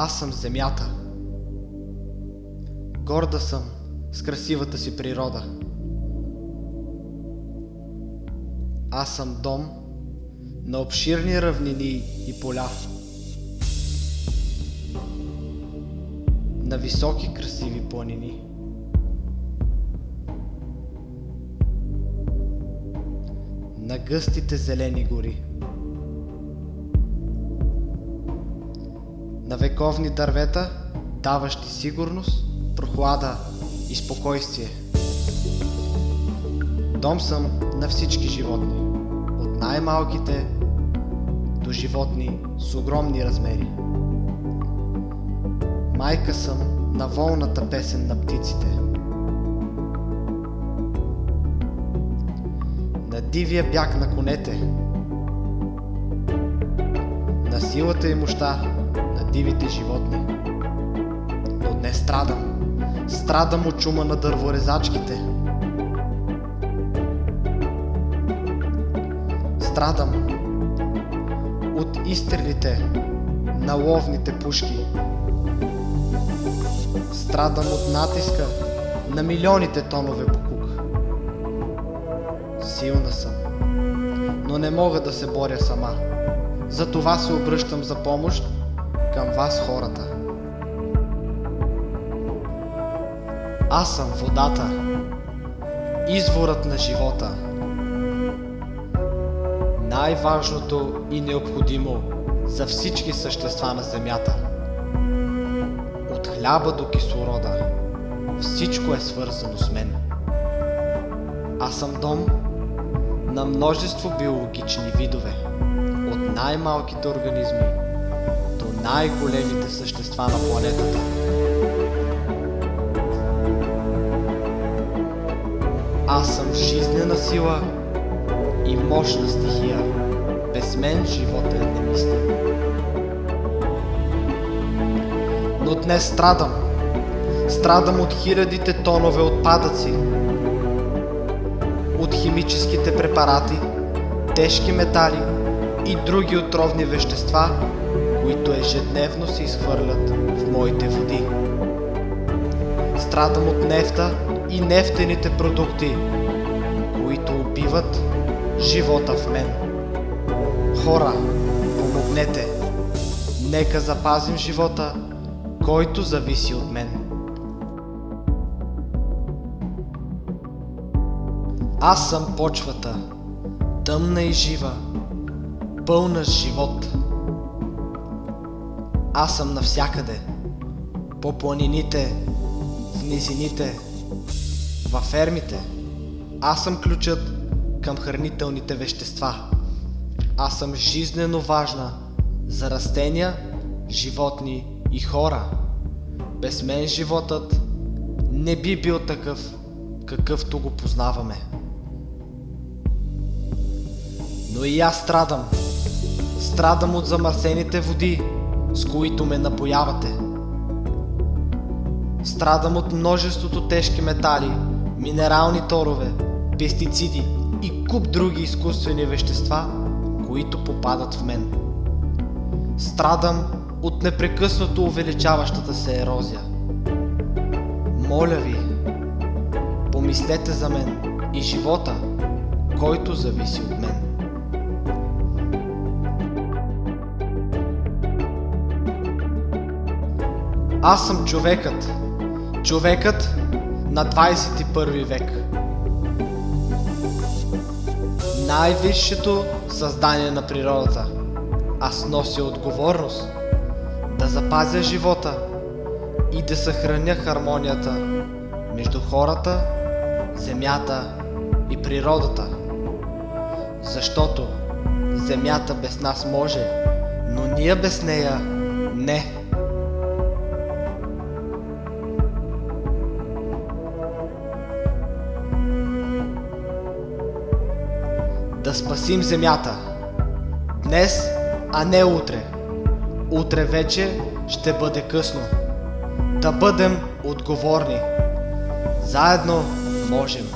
Аз съм земята. Горда съм с красивата си природа. Аз съм дом на обширни равнини и поля, на високи красиви планини, на гъстите зелени гори, на вековни дървета, даващи сигурност, прохлада и спокойствие. Дом съм на всички животни, от най-малките до животни с огромни размери. Майка съм на волната песен на птиците, на дивия бяг на конете, на силата и мощта на дивите животни. Но днес страдам от чума на дърворезачките. Страдам от изстрелите на ловните пушки. Страдам от натиска на милионите тонове боклук. Силна съм, но не мога да се боря сама. Затова се обръщам за помощ към вас, хората. Аз съм водата, изворът на живота. Най-важното и необходимо за всички същества на земята. От хляба до кислорода, всичко е свързано с мен. Аз съм дом на множество биологични видове, от най-малките организми до най-големите същества на планетата. Аз съм жизнена сила и мощна стихия. Без мен живота е немислим. Но днес страдам от хилядите тонове отпадъци, от химическите препарати, тежки метали и други отровни вещества, които ежедневно се изхвърлят в моите води. Страдам от нефта и нефтените продукти, които убиват живота в мен. Хора, помогнете! Нека запазим живота, който зависи от мен. Аз съм почвата, тъмна и жива, пълна с живот. Аз съм навсякъде, по планините, в низините, във фермите. Аз съм ключът към хранителните вещества. Аз съм жизнено важна за растения, животни и хора. Без мен животът не би бил такъв, какъвто го познаваме. Но и аз страдам от замърсените води, с които ме напоявате. Страдам от множеството тежки метали, минерални торове, пестициди и куп други изкуствени вещества, които попадат в мен. Страдам от непрекъснато увеличаващата се ерозия. Моля ви, помислете за мен и живота, който зависи от мен. Аз съм човекът на 21 век. Най-висшето създание на природата. Аз нося отговорност да запазя живота и да съхраня хармонията между хората, земята и природата. Защото земята без нас може, но ние без нея не. Да спасим земята. Днес, а не утре. Утре вече ще бъде късно. Да бъдем отговорни. Заедно можем.